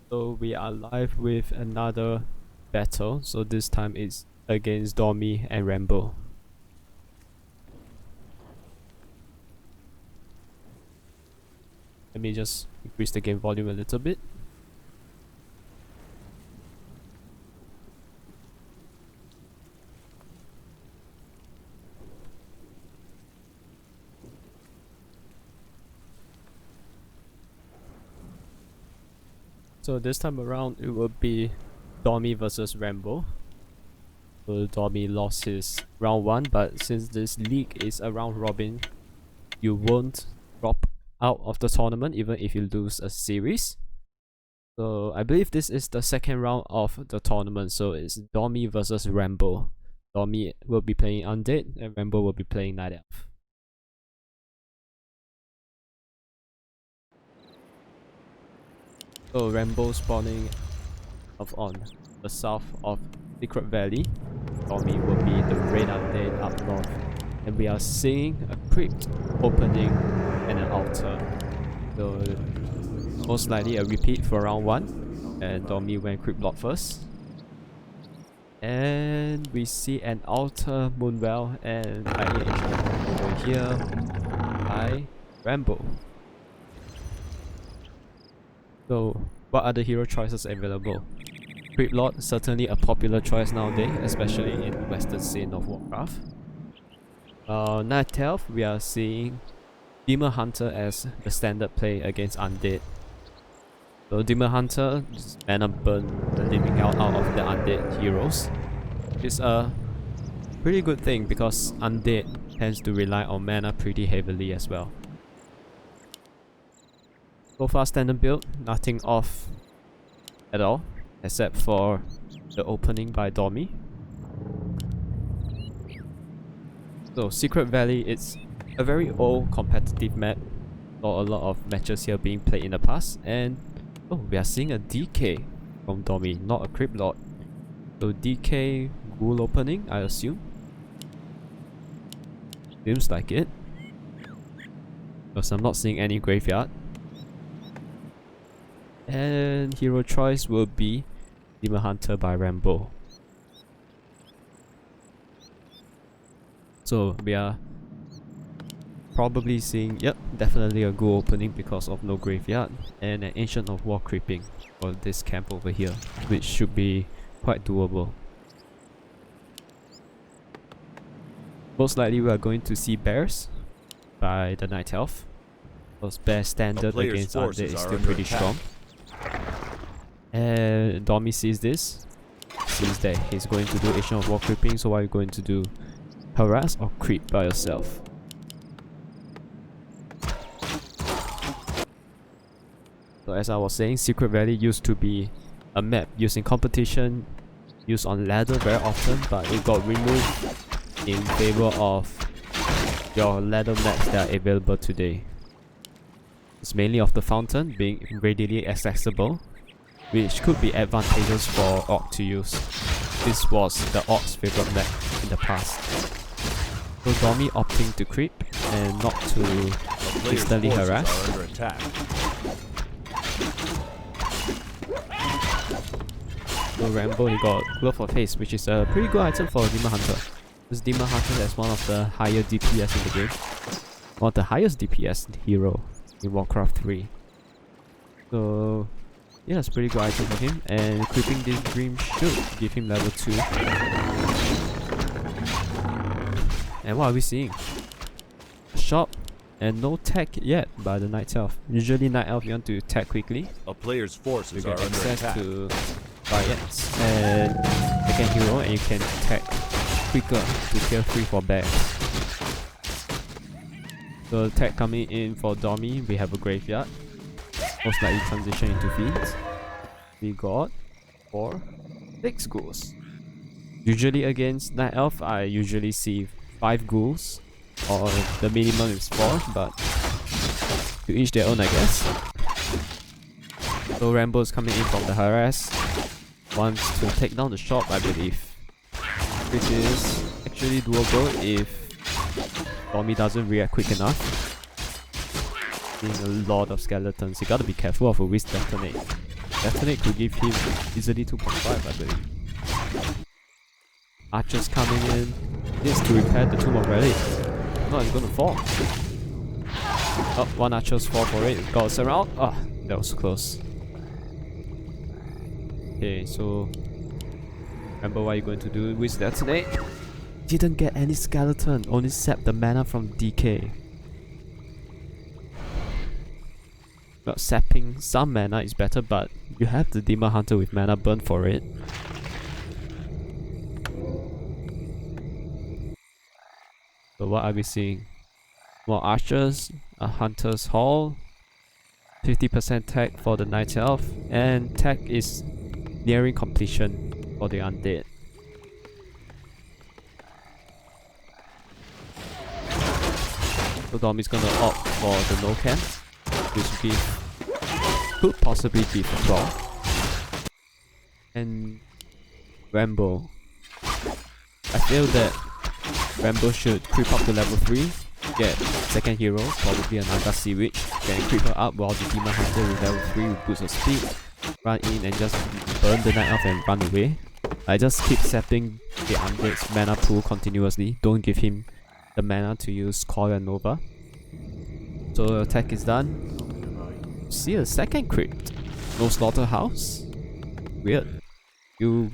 So we are live with another battle. So this time it's against Domi and Rambo. Let me just increase the game volume a little bit. So this time around it will be Domi versus Rambo. So Domi lost his round 1, but since this league is a round robin, you won't drop out of the tournament even if you lose a series. So I believe this is the second round of the tournament, so it's Domi versus Rambo. Domi will be playing Undead and Rambo will be playing Night Elf. So Rambo spawning on the south of Secret Valley. Domi will be the Red Undead up north. And we are seeing a crypt opening and an altar. So most likely a repeat for round 1. And Domi went crypt block first. And we see an altar, Moonwell, and Lightning Ancient over here by Rambo. So, what are the hero choices available? Crypt Lord, certainly a popular choice nowadays, especially in the western scene of Warcraft. Night Elf, we are seeing Demon Hunter as the standard play against Undead. So Demon Hunter, just mana burn the living out of the Undead heroes. It's a pretty good thing because Undead tends to rely on mana pretty heavily as well. So far standard build, nothing off at all, except for the opening by Domi. So Secret Valley, it's a very old competitive map. Saw a lot of matches here being played in the past, and oh, we are seeing a DK from Domi, not a Crypt Lord. So DK Ghoul opening, I assume. Seems like it, because I'm not seeing any graveyard. And hero choice will be Demon Hunter by Rambo. So we are probably seeing, yep, definitely a Ghoul opening because of no graveyard, and an Ancient of War creeping for this camp over here, which should be quite doable. Most likely we are going to see Bears by the Night Elf, because Bear standard against Undead is still pretty strong. And Domi sees this, sees that he's going to do Ancient of War creeping, so what are you going to do? Harass or creep by yourself? So as I was saying, Secret Valley used to be a map used in competition, used on ladder very often, but it got removed in favor of your ladder maps that are available today. It's mainly of the fountain being readily accessible, which could be advantageous for Orc to use. This was the Orc's favorite map in the past. So Domi opting to creep and not to instantly harass. So Rambo, he got Glove of Haste, which is a pretty good item for Demon Hunter. This Demon Hunter is one of the higher DPS in the game. One of the highest DPS hero in Warcraft 3. So yeah, it's a pretty good item for him, and creeping this dream should give him level 2. And what are we seeing? A shop and no tech yet by the Night Elf. Usually Night Elf you want to tech quickly. A player's forces you are get under access attack. to Riots and second hero, and you can tech quicker to tier 3 for bears. So tech coming in for Domi, we have a graveyard. Most likely transition into fiends. We got 4, 6 ghouls. Usually against Night Elf, I usually see 5 ghouls, or the minimum is 4, but to each their own, I guess. So Rambo's coming in from the harass, wants to take down the shop, I believe, which is actually doable if Domi doesn't react quick enough. Seeing a lot of skeletons, you gotta be careful of a Whisk Detonate. Detonate could give him easily 2.5, I believe. Archers coming in. Needs to repair the Tomb of Relic. No, it's gonna fall. Oh, one archer's fall for it. Got us around. Ah, that was close. Okay, so remember what you're going to do with Detonate. Didn't get any skeleton, only sap the mana from decay. Well, sapping some mana is better, but you have the Demon Hunter with mana burn for it. So what are we seeing? More archers, a hunter's hall, 50% tech for the Night Elf, and tech is nearing completion for the undead. So Domi's gonna opt for the no camp, which could possibly be for Brawl. And Rambo. I feel that Rambo should creep up to level 3, get second hero, probably a Naga Sea Witch, then creep her up while the Demon Hunter with level 3 with boost of speed, run in and just burn the Night Elf and run away. I just keep sapping the undead's mana pool continuously, don't give him the mana to use Coil and Nova. So attack is done. See a second crit. No Slaughterhouse? Weird. You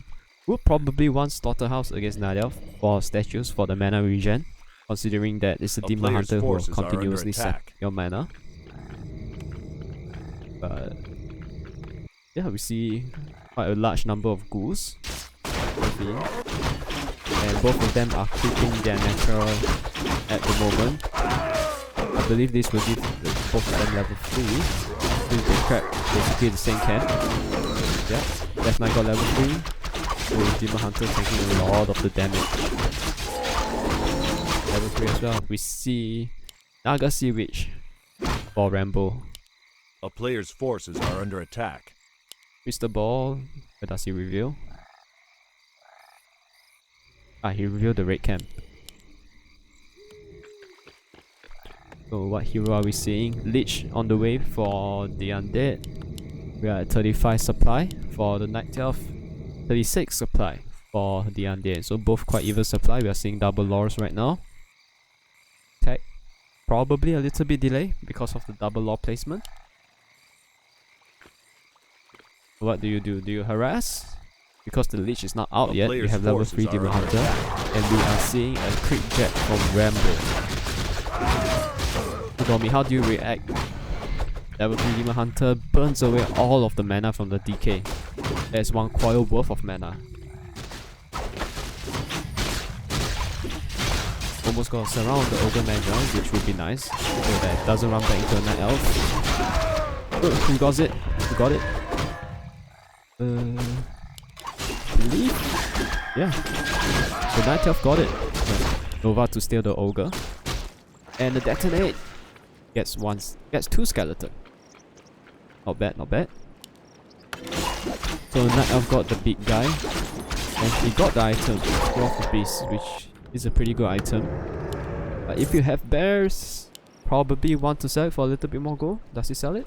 would probably want Slaughterhouse against Night Elf for statues for the mana regen, considering that it's a Demon Hunter who will continuously sap your mana. But yeah, we see quite a large number of ghouls. And both of them are creeping their natural at the moment. I believe this will give both of them level 3. Since they crack basically the same camp. Yeah, Death Knight got level 3. With Demon Hunter taking a lot of the damage. Level 3 as well. We see Naga Sea Witch for Rambo. A player's forces are under attack. Crystal Ball. Where does he reveal? Ah, he revealed the raid camp. So what hero are we seeing? Lich on the way for the undead. We are at 35 supply for the Night Elf. 36 supply for the undead. So both quite even supply. We are seeing double lores right now. Tech probably a little bit delay because of the double lore placement. What do? Do you harass? Because the Lich is not out yet, we have level 3 Demon Hunter, and we are seeing a crit jet from Rambo. Domi, how do you react? Level 3 Demon Hunter burns away all of the mana from the DK. There's one coil worth of mana. Almost got to surround the Ogre Magi, which would be nice, so that it doesn't run back into a Night Elf. Who got it? Who got it? Believe? Yeah. The Night Elf got it. Nova to steal the Ogre. And the Detonate gets 2 skeleton. Not bad, not bad. So Night Elf got the big guy. And he got the item, Scroll of the Beast, which is a pretty good item. But if you have bears, probably want to sell it for a little bit more gold. Does he sell it?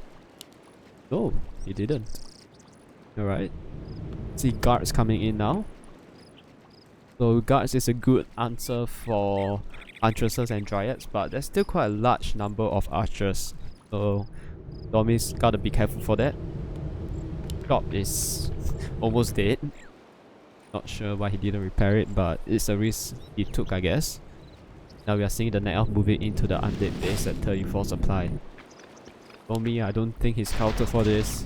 No, he didn't. Alright. See guards coming in now. So guards is a good answer for Huntresses and Dryads, but there's still quite a large number of archers. So Domi's gotta be careful for that. Shop is almost dead. Not sure why he didn't repair it, but it's a risk he took, I guess. Now we are seeing the Night Elf moving into the undead base at 34 supply. Domi, I don't think he's counted for this.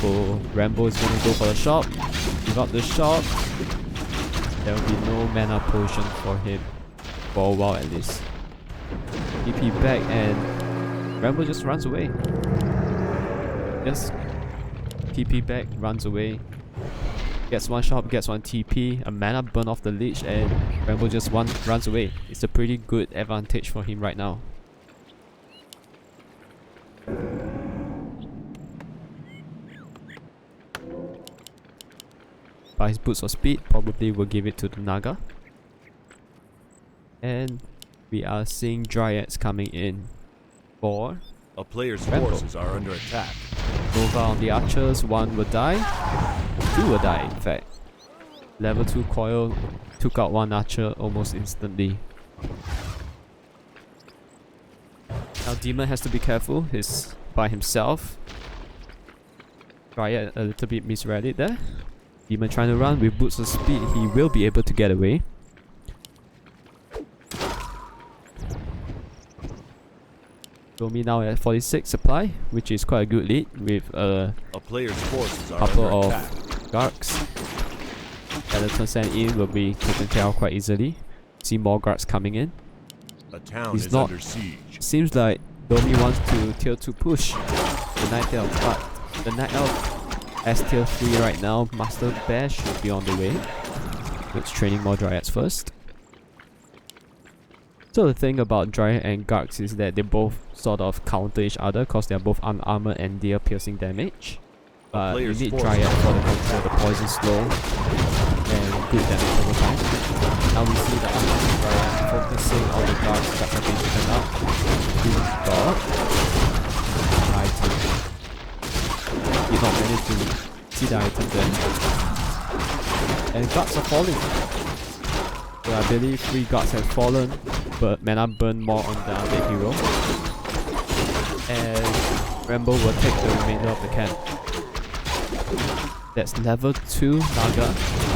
So Rambo is gonna go for the shop. Give up the shop. There will be no mana potion for him for a while at least. TP back and Rambo just runs away. Just TP back, runs away. Gets one shop, gets one TP, a mana burn off the Lich, and Rambo just runs away. It's a pretty good advantage for him right now. By his boots of speed, probably will give it to the Naga. And we are seeing Dryads coming in for A player's Rambo. forces are under attack. Nova on the archers, one will die. Two will die, in fact. Level 2 coil took out one archer almost instantly. Now Demon has to be careful, he's by himself. Dryad a little bit misread it there. Demon trying to run with boots of speed, he will be able to get away. Domi now at 46 supply, which is quite a good lead with a player's forces are couple under of attack. guards. Skeleton sent in will be taken care of quite easily. See more guards coming in. A town He's is not- under siege. Seems like Domi wants to tier 2 push the Night Elf, but the Night Elf as tier 3 right now. Master Bear should be on the way. It's training more Dryads first. So the thing about Dryad and Gargs is that they both sort of counter each other because they are both unarmored and deal piercing damage. But you player's need force Dryad for the control, the poison slow and good damage over time. Now we see the unarmored Dryad focusing on the Gargs that have been taken out. Good dog. Item. Did not manage to see the item then. And Guards are falling. So I believe 3 guards have fallen, but mana burn more on the other hero. And Rambo will take the remainder of the camp. That's level 2 Naga.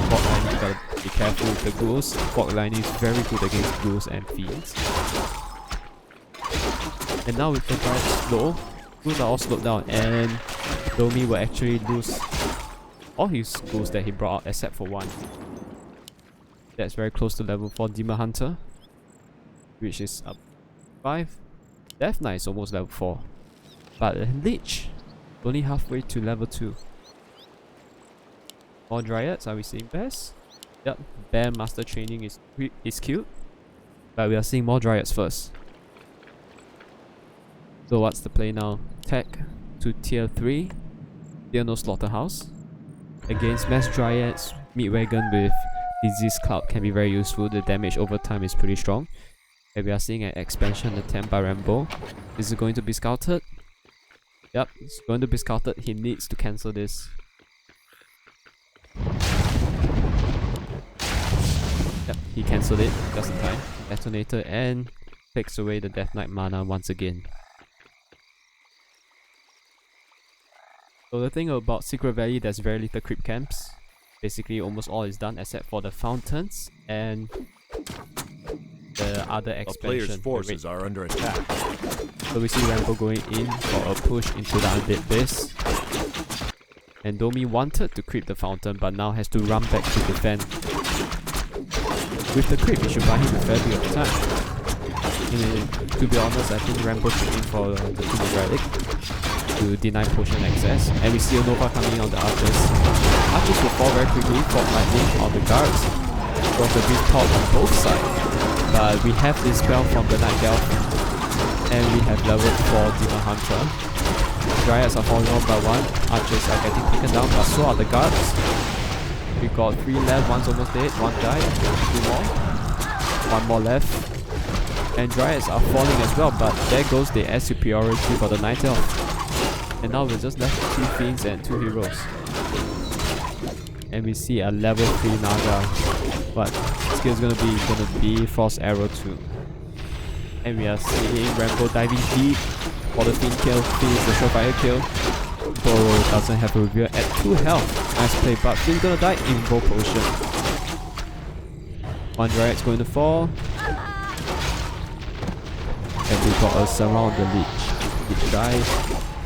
Fog Line, you gotta be careful with the ghouls. Fog Line is very good against ghouls and fiends. And now with the drive slow, ghouls are all slowed down, and Domi will actually lose all his ghouls that he brought out except for one. That's very close to level 4 Demon Hunter, which is up 5. Death Knight is almost level 4. But Lich, only halfway to level 2. More Dryads, are we seeing bears? Yep, Bear Master Training is cute. But we are seeing more Dryads first. So what's the play now? Tech to tier 3. Tier no Slaughterhouse. Against Mass Dryads, Midwagon with Disease Cloud can be very useful. The damage over time is pretty strong. And we are seeing an expansion attempt by Rambo. Is it going to be scouted? Yep, it's going to be scouted. He needs to cancel this. Yep, he cancelled it just in time. Detonator and takes away the Death Knight mana once again. So the thing about Secret Valley, there's very little creep camps. Basically almost all is done except for the fountains and the other expansion. Player's forces are under attack. So we see Rambo going in for a push into the undead base. And Domi wanted to creep the fountain but now has to run back to defend. With the creep, it should buy him a fair bit of time. And to be honest, I think Rambo should aim for the Tomb Relic to deny potion access. And we see a Nova coming on the archers. Archers will fall very quickly, Fog Lightning on the guards. Got the big top on both sides. But we have this spell from the Night Elf. And we have level 4 Demon Hunter. Dryads are falling off by 1. Archers are getting taken down, but so are the guards. We got 3 left, one's almost dead, 1 died, 2 more. 1 more left. And Dryads are falling as well, but there goes the air superiority for the Night Elf. And now we're just left with 2 fiends and 2 heroes. And we see a level 3 Naga. But skill is gonna be Frost Arrow too. And we are seeing Rambo diving deep for the fiend kill, fiends the Surefire kill. Boro doesn't have a reveal at 2 health. Nice play, but Fiend's gonna die in Invo Potion. 1 Dryad's going to fall. And we got a surround the Lich. Lich dies.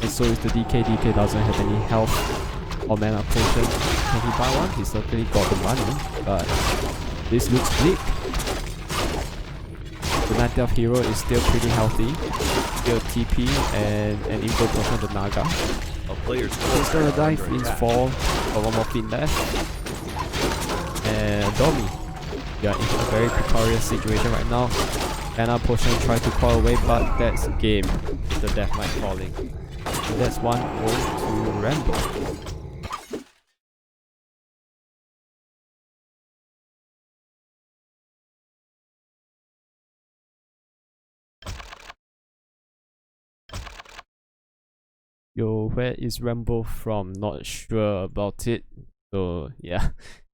And so is the DK. DK doesn't have any health or mana potion. Can he buy one? He certainly got the money, but this looks bleak. The Night Elf hero is still pretty healthy. Still TP and an info potion on the Naga. He's gonna die, Fiends fall. Got 1 more Fiend left. And Domi. We are in a very precarious situation right now. Mana potion try to call away, but that's game. The Death Knight falling. And that's 1-0 to Rambo. Yo, where is Rambo from? Not sure about it. So yeah.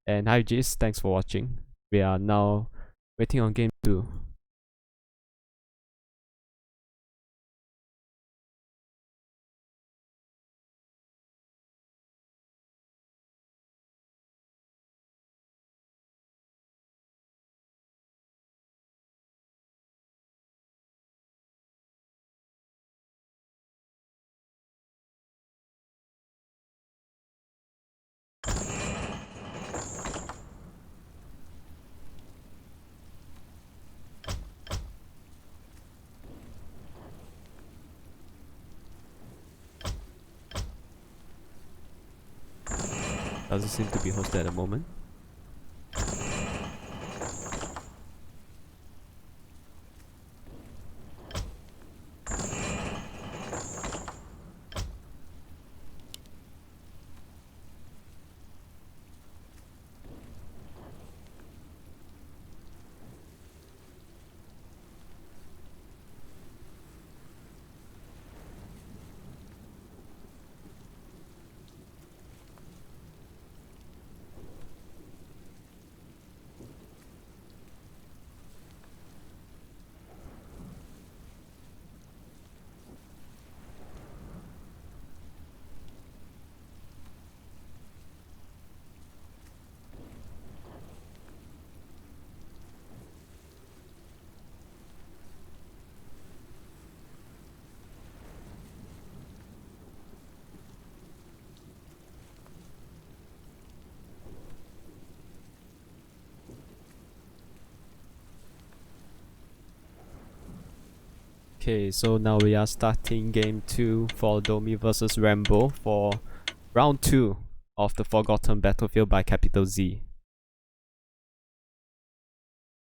And hi Jace, thanks for watching. We are now waiting on game 2. Doesn't seem to be hosted at the moment. Okay, so now we are starting game 2 for Domi versus Rambo for round 2 of the Forgotten Battlefield by Capital Z.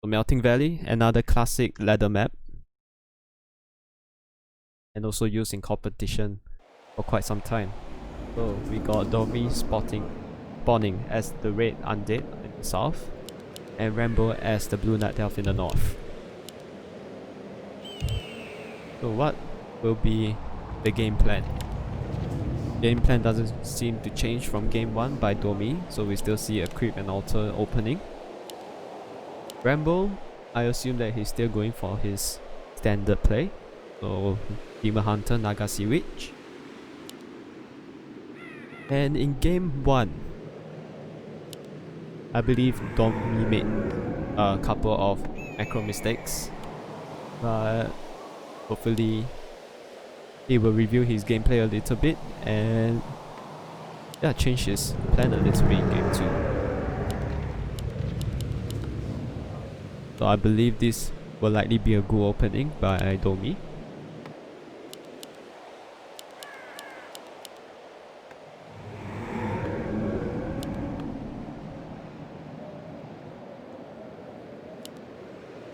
So Melting Valley, another classic ladder map, and also used in competition for quite some time. So we got Domi spawning as the red undead in the south, and Rambo as the blue night elf in the north. So what will be the game plan? Game plan doesn't seem to change from game 1 by Domi, so we still see a creep and altar opening. Rambo, I assume that he's still going for his standard play. So Demon Hunter, Nagasi Witch. And in game 1, I believe Domi made a couple of macro mistakes, but hopefully he will review his gameplay a little bit and yeah, change his plan a little bit in game 2. So I believe this will likely be a good opening by Domi.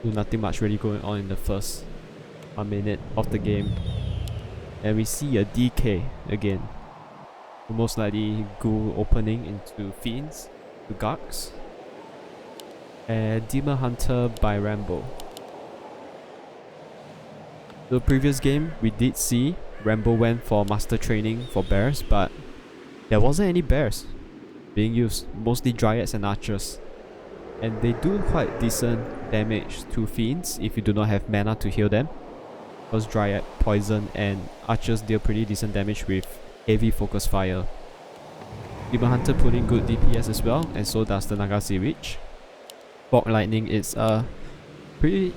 Nothing much really going on in the first 1 minute of the game, and we see a DK again. Most likely Ghoul opening into Fiends to Garks, and Demon Hunter by Rambo. The previous game we did see Rambo went for master training for bears, but there wasn't any bears being used, mostly dryads and archers. And they do quite decent damage to Fiends if you do not have mana to heal them, because Dryad, Poison and Archers deal pretty decent damage with heavy focus fire. Demon Hunter putting good DPS as well, and so does the Nagasi Witch. Fog Lightning is a pretty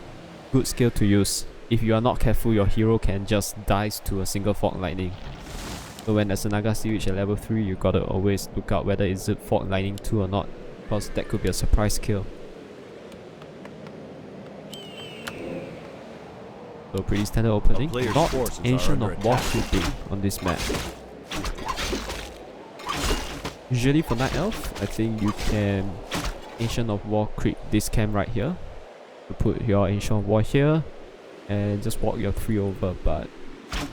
good skill to use. If you are not careful, your hero can just dice to a single Fog Lightning. So when there's a Nagasi Witch at level 3, you gotta always look out whether is it Fog Lightning 2 or not, because that could be a surprise kill. So pretty standard opening, not Ancient of War creeping on this map. Usually for Night Elf, I think you can Ancient of War creep this camp right here. You put your Ancient of War here and just walk your 3 over, but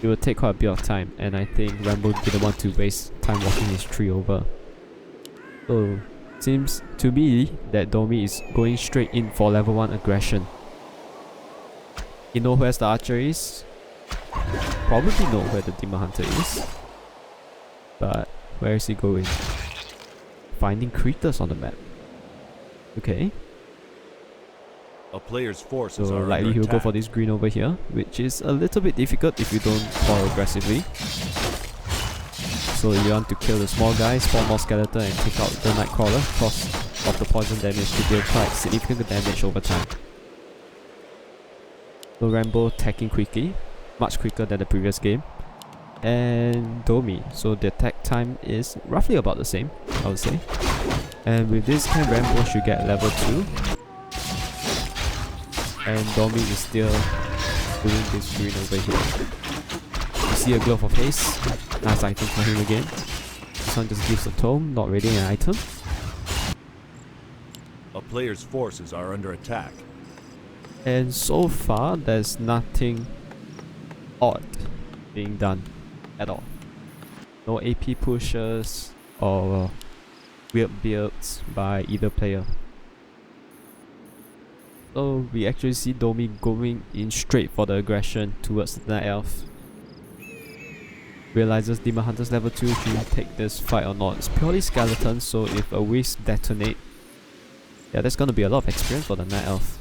it will take quite a bit of time, and I think Rambo didn't want to waste time walking his 3 over. So seems to me that Domi is going straight in for level 1 aggression. He knows where the archer is, probably know where the Demon Hunter is, Where is he going? Finding critters on the map. Okay. A player's forces So are likely under he'll go attack. for this green over here, which is a little bit difficult if you don't claw aggressively. So you want to kill the small guy, spawn more skeleton and take out the Nightcrawler because of the poison damage to deal quite significant damage over time. So Rambo attacking quickly, much quicker than the previous game. And Domi, so the attack time is roughly about the same, I would say. And with this time, Rambo should get level 2. And Domi is still doing this green over here. You see a Glove of Haste, nice item for him again. This one just gives a tome, not really an item. A player's forces are under attack. And so far, there's nothing odd being done at all. No AP pushes or weird builds by either player. So we actually see Domi going in straight for the aggression towards the Night Elf. Realizes Demon Hunter's level 2, should he take this fight or not? It's purely skeleton, so if a Wisp detonate, yeah, there's gonna be a lot of experience for the Night Elf.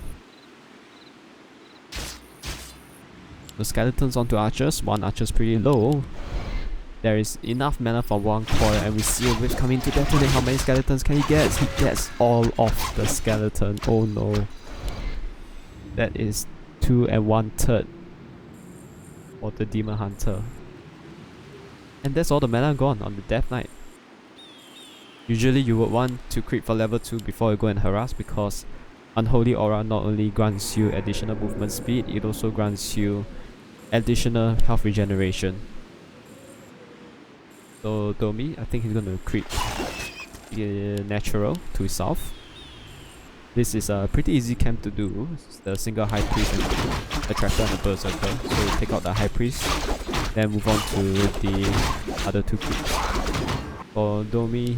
The skeletons onto archers, one archer's pretty low. There is enough mana for one coil and we see a Wisp coming to detonate. How many skeletons can he get? He gets all of the skeleton, oh no. That is 2 1/3 for the Demon Hunter. And that's all the mana gone on the Death Knight. Usually you would want to creep for level 2 before you go and harass, because Unholy Aura not only grants you additional movement speed, it also grants you additional health regeneration. So Domi, I think he's gonna creep natural to his south. This is a pretty easy camp to do. It's the single High Priest and the Tracker and the Berserker. So you take out the High Priest, then move on to the other two creeps. For Domi,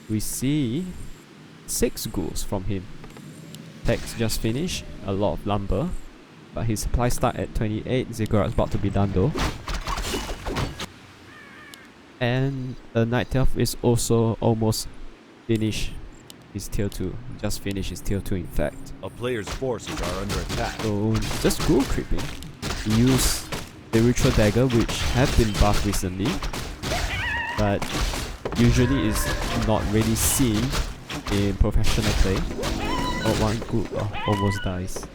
we see 6 ghouls from him. Tech's just finished, a lot of lumber, but his supply start at 28. Ziggurat's about to be done though. And the Night Elf is also almost finished his tier 2. Just finished his tier 2 in fact. A player's forces are under attack. So just ghoul creeping. Use the Ritual Dagger, which have been buffed recently, but usually is not really seen in professional play. Oh, one ghoul almost dies.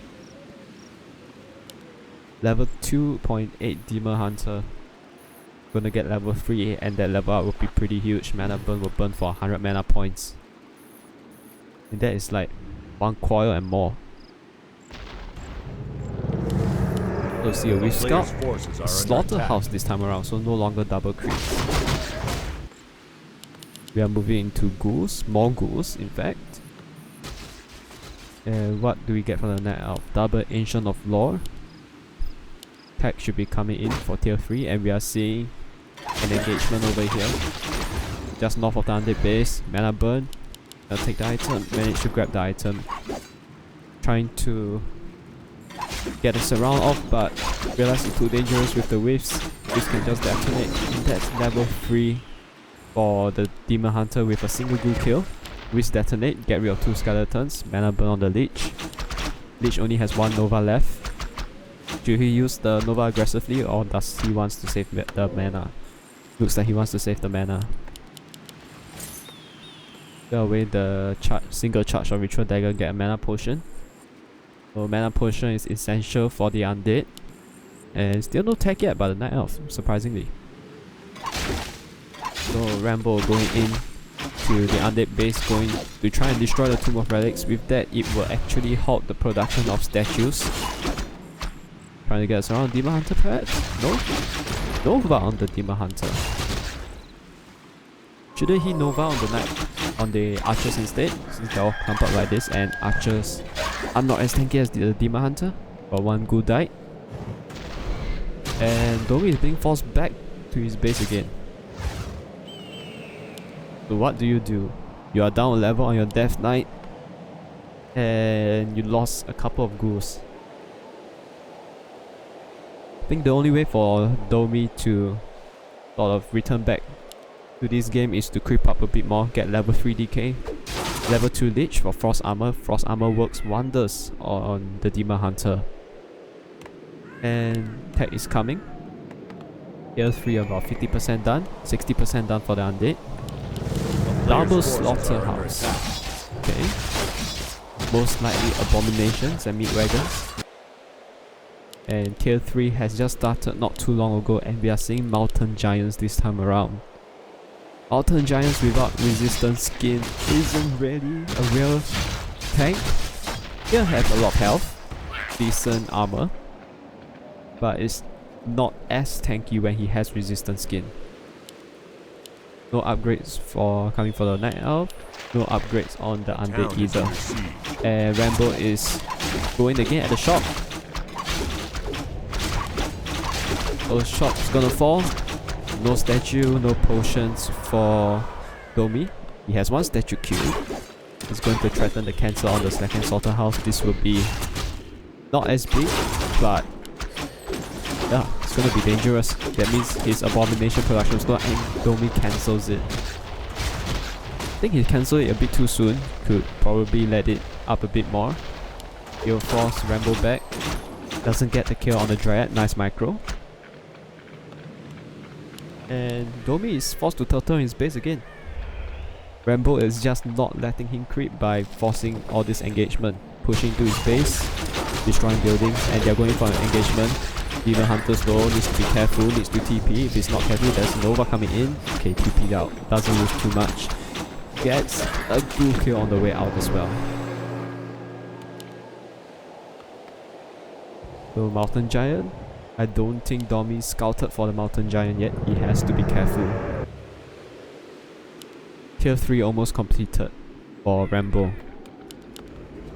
Level 2.8 Demon Hunter. Gonna get level 3 and that level up will be pretty huge. Mana burn will burn for 100 mana points. And that is like 1 coil and more. So see a Wisp Scout. Slaughterhouse this time around, so no longer double creeps. We are moving into ghouls, more ghouls in fact. And what do we get from the Night Elf? Double Ancient of Lore. Tech should be coming in for tier 3, and we are seeing an engagement over here. Just north of the undead base. Mana burn. I'll take the item, manage to grab the item. Trying to get a surround off, but realize it's too dangerous with the Wisps. Wisps can just detonate. And that's level 3 for the Demon Hunter with a single ghoul kill. Wisp detonate, get rid of 2 skeletons. Mana burn on the Lich. Lich only has 1 Nova left. Should he use the Nova aggressively, or does he wants to save the mana? Looks like he wants to save the mana. Clear away the single charge of Ritual Dagger, get a mana potion. So mana potion is essential for the undead. And still no tech yet by the Night Elf, surprisingly. So Rambo going in to the undead base, going to try and destroy the Tomb of Relics. With that, it will actually halt the production of statues. Trying to get us around Demon Hunter perhaps? No? Nova on the Demon Hunter. Shouldn't he Nova on the archers instead? Since they're all clumped up like this, and archers are not as tanky as the Demon Hunter. But 1 ghoul died. And Domi is being forced back to his base again. So what do? You are down a level on your Death Knight, and you lost a couple of ghouls. I think the only way for Domi to sort of return back to this game is to creep up a bit more, get level 3 DK, level 2 Lich for Frost Armor. Frost Armor works wonders on the Demon Hunter. And tech is coming. Tier 3 about 50% done, 60% done for the Undead. Double Slaughterhouse. Okay. Most likely Abominations and Meat Wagons. And Tier 3 has just started not too long ago, and we are seeing Mountain Giants this time around. Mountain Giants without resistance skin isn't really a real tank. He'll have a lot of health, decent armor, but it's not as tanky when he has resistance skin. No upgrades for coming for the Night Elf, no upgrades on the Undead either. And Rambo is going again at the shop. So shop's gonna fall. No statue, no potions for Domi. He has one statue queued. He's going to threaten the cancel on the second slaughterhouse. This will be not as big, but yeah, it's gonna be dangerous. That means his abomination production is not, and Domi cancels it. I think he cancelled it a bit too soon. Could probably let it up a bit more. He'll force Rambo back. Doesn't get the kill on the Dryad. Nice micro. And Domi is forced to turtle his base again. Rambo is just not letting him creep by forcing all this engagement. Pushing to his base, destroying buildings, and they're going for an engagement. Demon Hunter's low, needs to be careful, needs to TP. If he's not careful, there's Nova coming in. Okay, TP'd out. Doesn't lose too much. Gets a good kill on the way out as well. So Mountain Giant. I don't think Domi scouted for the Mountain Giant yet. He has to be careful. Tier 3 almost completed for Rambo.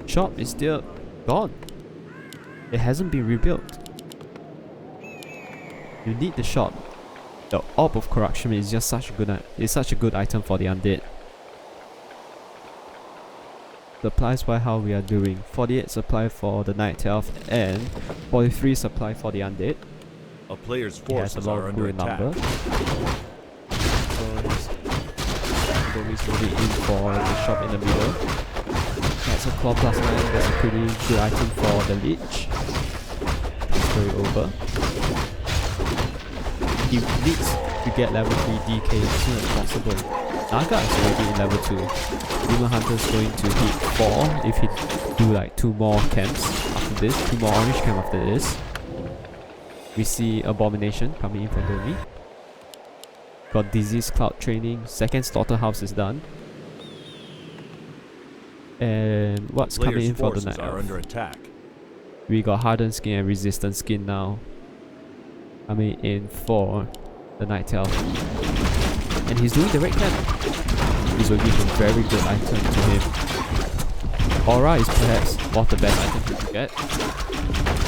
Shop is still gone. It hasn't been rebuilt. You need the shop. The Orb of Corruption is just such a good item for the Undead. Supplies by how we are doing. 48 supply for the Night Elf and 43 supply for the Undead. A player's He has a forces lot are of under good attack. number. So Domi's moving in for the shop in the middle. That's a Claw plus 9. That's a pretty good item for the Lich. Transfer it over. He needs to get level 3 DK as soon as possible. Naga is already in level 2. Demon Hunter is going to hit 4 if he do like 2 more camps after this, 2 more orange camp after this. We see Abomination coming in from Domi. Got Disease Cloud training, second slaughterhouse is done. And what's coming in for the Night are Elf? under attack. We got Hardened Skin and Resistant Skin now. Coming in for the Night Elf. And he's doing the red camp. This will give a very good item to him. Aura is perhaps one of the best items to get.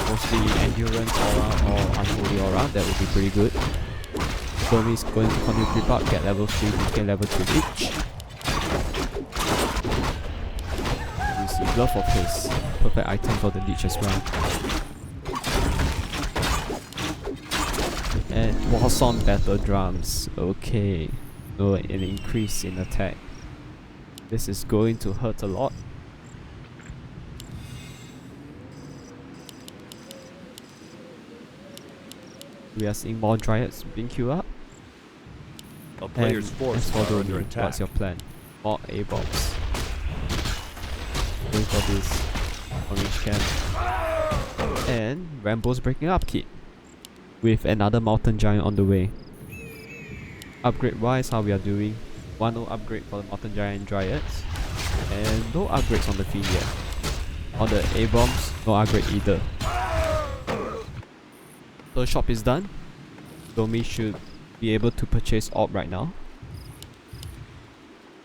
Mostly Endurance Aura or Unholy Aura, that would be pretty good. Domi is going to continue to creep up, get level 3, get level 2 Lich. You see Glove of Haste, perfect item for the Lich as well. And Warsong Battle Drums, okay. No, an increase in attack. This is going to hurt a lot. We are seeing more Dryads being queued up. A player's And forces as for are Domi, under attack. what's your plan? More A-bombs. Going for this orange camp. And Rambo's breaking up kit with another Mountain Giant on the way. Upgrade wise, how we are doing. 1-0 upgrade for the Mountain Giant Dryads. And no upgrades on the Fiend yet. On the A-bombs, no upgrade either. So shop is done. Domi should be able to purchase Orb right now.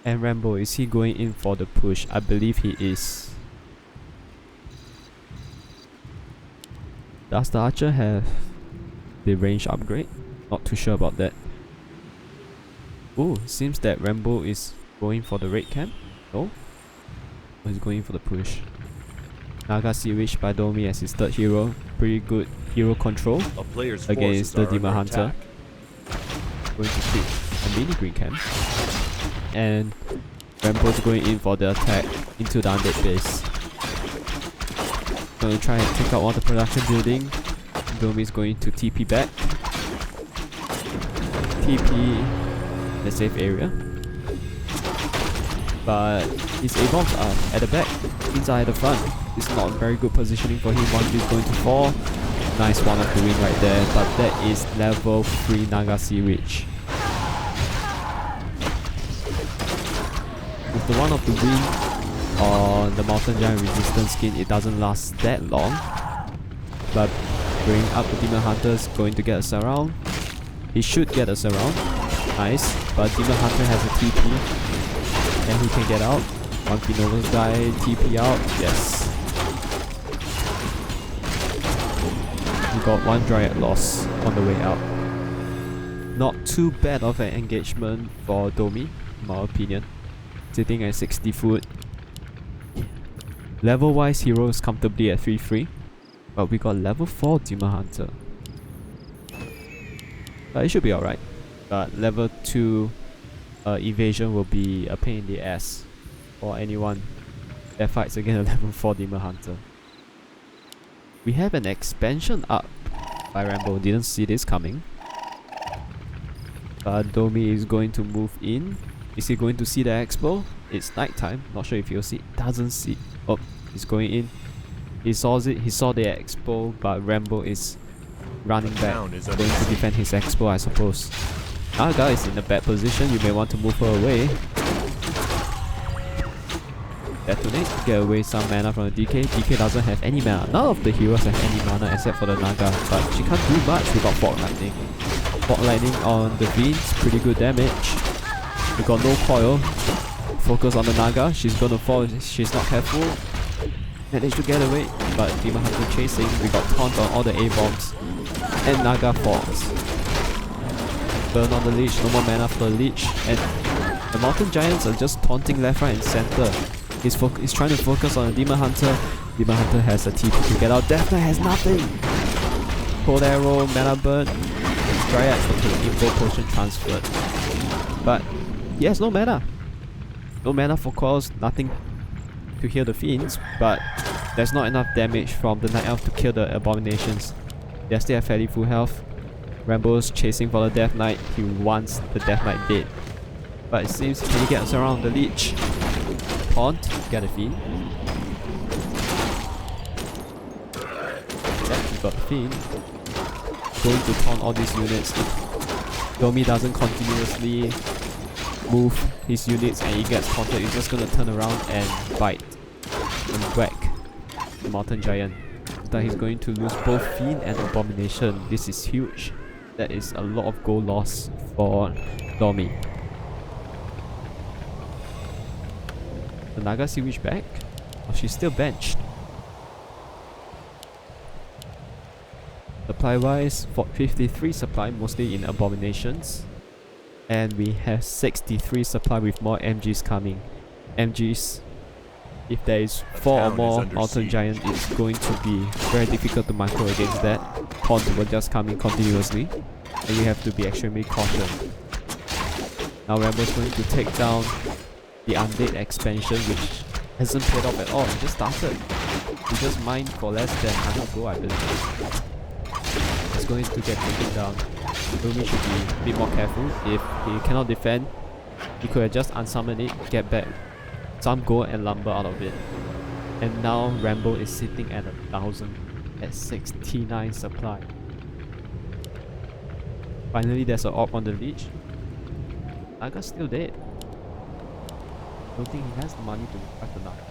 And Rambo, is he going in for the push? I believe he is. Does the archer have the range upgrade? Not too sure about that. Oh, seems that Rambo is going for the raid camp. No? Oh, he's going for the push. Naga Sea Witch by Domi as his third hero. Pretty good hero control A player's against forces the are Demon under Hunter. attack. Going to creep a mini green camp. And Rambo's going in for the attack into the undead base. Going to try and take out all the production building. Domi is going to TP back. TP the safe area. But his A-bombs are at the back, these are at the front. It's not very good positioning for him. One is going to fall. Nice one of the win right there, but that is level 3 Naga Sea Witch. With the one of the win on the Mountain Giant Resistance skin, it doesn't last that long. But bring up the Demon Hunter is going to get us around. He should get us around. Nice, but Demon Hunter has a TP. And he can get out. One Phenova's guy, TP out. Yes. We got one Dryad loss on the way out. Not too bad of an engagement for Domi, in my opinion. Sitting at 60 foot. Level wise, hero is comfortably at 3-3. But we got level 4 Demon Hunter. But it should be alright. But level 2 evasion will be a pain in the ass for anyone that fights against a level 4 Demon Hunter. We have an expansion up by Rambo, didn't see this coming. But Domi is going to move in. Is he going to see the expo? It's nighttime, not sure if he'll see. Doesn't see. Oh, he's going in. He saw it, he saw the expo, but Rambo is running back, going to defend his expo, I suppose. Naga is in a bad position, you may want to move her away. Detonate, get away some mana from the DK. DK doesn't have any mana. None of the heroes have any mana except for the Naga, but she can't do much without Fog Lightning. Fog Lightning on the Fiends, pretty good damage. We got no coil. Focus on the Naga, she's gonna fall if she's not careful. Managed to get away, but Demon Hunter chasing. We got taunt on all the A-bombs. And Naga falls. Burn on the leech, no more mana for the leech, and the Mountain Giants are just taunting left, right and center. He's trying to focus on the Demon Hunter. Demon Hunter has a TP to get out. Death Knight has nothing! Cold Arrow, mana burn, Dryad, okay, info potion transferred. But he has no mana. No mana for coils, nothing to heal the Fiends, but there's not enough damage from the Night Elf to kill the Abominations. They still have fairly full health. Rambo's chasing for the Death Knight. He wants the Death Knight dead. But it seems he gets around the leech. Taunt, get a Fiend. Yeah, he got the Fiend. Going to taunt all these units. If Domi doesn't continuously move his units and he gets taunted, he's just gonna turn around and bite and whack the Mountain Giant. That he's going to lose both Fiend and Abomination. This is huge. That is a lot of gold loss for Domi. The Naga Sea Witch back? Oh, she's still benched. Supply wise, 53 supply, mostly in Abominations. And we have 63 supply with more MGs coming. MGs, if there is 4 or more Mountain Giant, it's going to be very difficult to micro against that. Taunt will just come in continuously, and you have to be extremely cautious. Now Rambo's going to take down the Undead expansion, which hasn't paid off at all. It just started. He just mined for less than 100 gold, I believe. It's going to get taken down. Domi should be a bit more careful. If he cannot defend, he could have just unsummoned it, get back some gold and lumber out of it. And now Rambo is sitting at 1,000 at 69 supply. Finally there's an orb on the leech. Naga's still dead. Don't think he has the money to fight the Naga.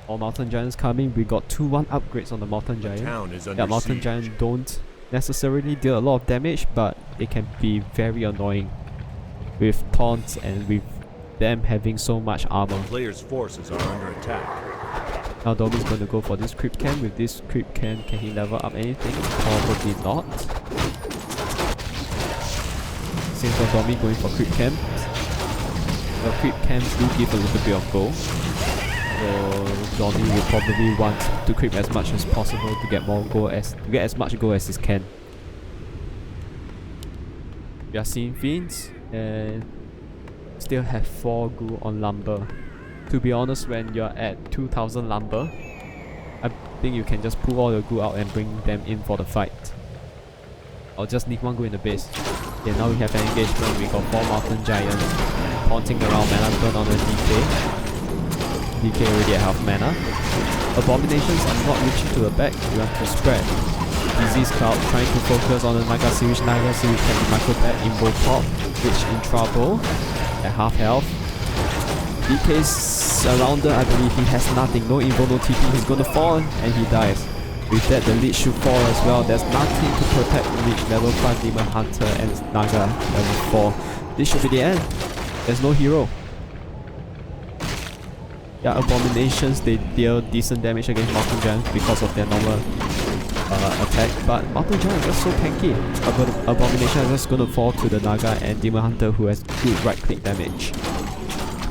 All Mountain Giants coming. We got 2-1 upgrades on the Mountain Giant. Yeah, Mountain Giant don't necessarily deal a lot of damage, but it can be very annoying with taunts and with them having so much armor. Players' forces are under attack. Now Domi's going to go for this creep can. With this creep can he level up anything? Probably not. Same for Domi going for creep can. The creep cans do give a little bit of gold. So Domi will probably want to creep as much as possible to get as much gold as he can. We are seeing fiends and still have 4 goo on lumber. To be honest, when you're at 2000 lumber, I think you can just pull all your goo out and bring them in for the fight. I'll just leave 1 goo in the base. Okay, now we have an engagement. We got 4 mountain giants haunting around. Mana burn on the DK. DK already at half mana. Abominations are not reaching to the back. We want to spread. Disease Cloud trying to focus on the Naga Series. Naga Series can be micro back. Invo pop. Witch in trouble. At half health. DK's surrounded. I believe he has nothing. No Invo, no TP. He's gonna fall and he dies. With that, the Lich should fall as well. There's nothing to protect Lich. Level 5 Demon Hunter and Naga level 4. This should be the end. There's no hero. Yeah, Abominations, they deal decent damage against Mountain Giants because of their normal attack, but Mountain Giant is just so tanky. Abomination is just gonna fall to the Naga and Demon Hunter, who has good right click damage.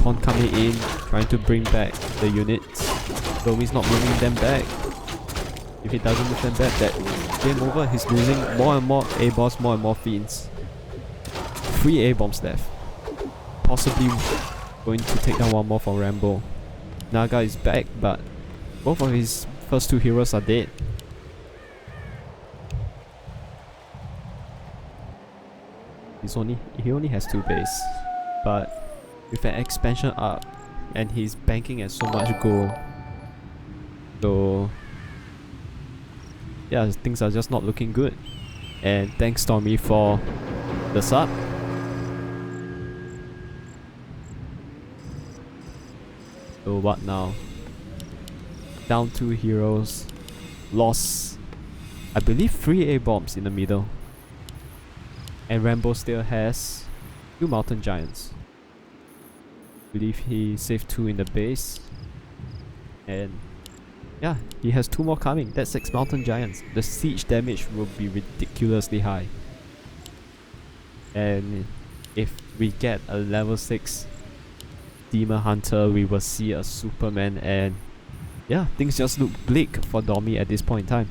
Pawn coming in, trying to bring back the units. Domi's not bringing them back. If he doesn't move them back, that's game over. He's losing more and more A-bombs, more and more fiends. 3 A-bombs left. Possibly going to take down 1 more from Rambo. Naga is back, but both of his first 2 heroes are dead. He only has 2 base, but with an expansion up, and he's banking at so much gold. So yeah, things are just not looking good. And thanks Domi for the sub. So what now? Down 2 heroes. Lost, I believe, 3 A-bombs in the middle. And Rambo still has 2 mountain giants. I believe he saved 2 in the base. And yeah, he has 2 more coming. That's 6 mountain giants. The siege damage will be ridiculously high. And if we get a level 6 Demon Hunter, we will see a Superman, and yeah, things just look bleak for Domi at this point in time.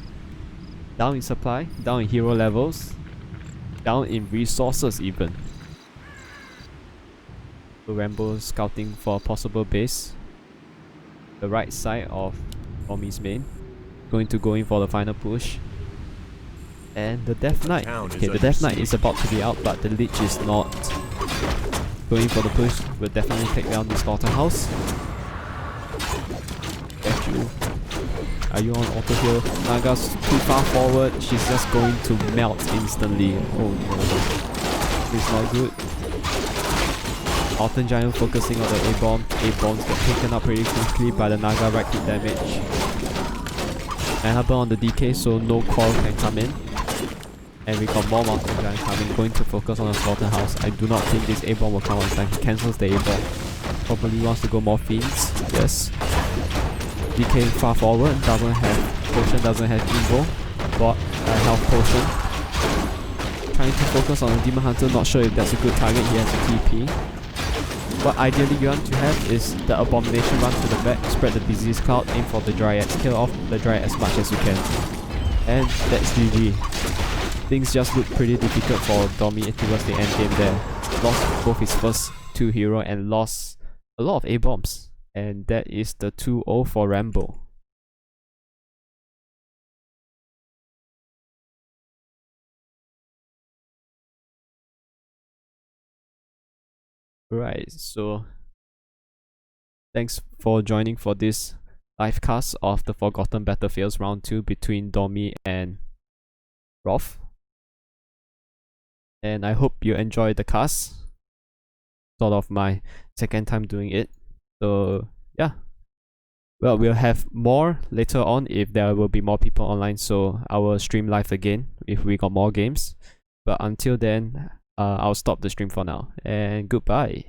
Down in supply, down in hero levels, down in resources even. So Rambo scouting for a possible base. The right side of Domi's main. Going to go in for the final push. And the Death Knight. Okay, the Death Knight is about to be out, but the Lich is not. Going for the push will definitely take down the slaughterhouse. Get you. Are you on auto heal? Naga's too far forward. She's just going to melt instantly. Oh no. It's not good. Mountain Giant focusing on the A-bomb. A-bombs get taken up pretty quickly by the Naga right click damage. Mana burn on the DK, so no coil can come in. And we got more Mountain Giant coming, going to focus on the slaughterhouse. I do not think this A-bomb will come on time. He cancels the A-bomb. Probably wants to go more fiends. Yes. DK far forward, doesn't have potion, doesn't have Invo. Bought a health potion. Trying to focus on the Demon Hunter, not sure if that's a good target. He has a TP. What ideally you want to have is the Abomination run to the back, spread the Disease Cloud, aim for the Dryads, kill off the Dryad as much as you can. And that's GG. Things just look pretty difficult for Domi towards the end game there. Lost both his first 2 hero and lost a lot of A-bombs. And that is the 2-0 for Rambo. Right, so thanks for joining for this live cast of the Forgotten Battlefields Round 2 between Domi and Rof. And I hope you enjoyed the cast. Sort of my second time doing it. So yeah. Well, we'll have more later on if there will be more people online, so I will stream live again if we got more games. But until then, I'll stop the stream for now, and goodbye.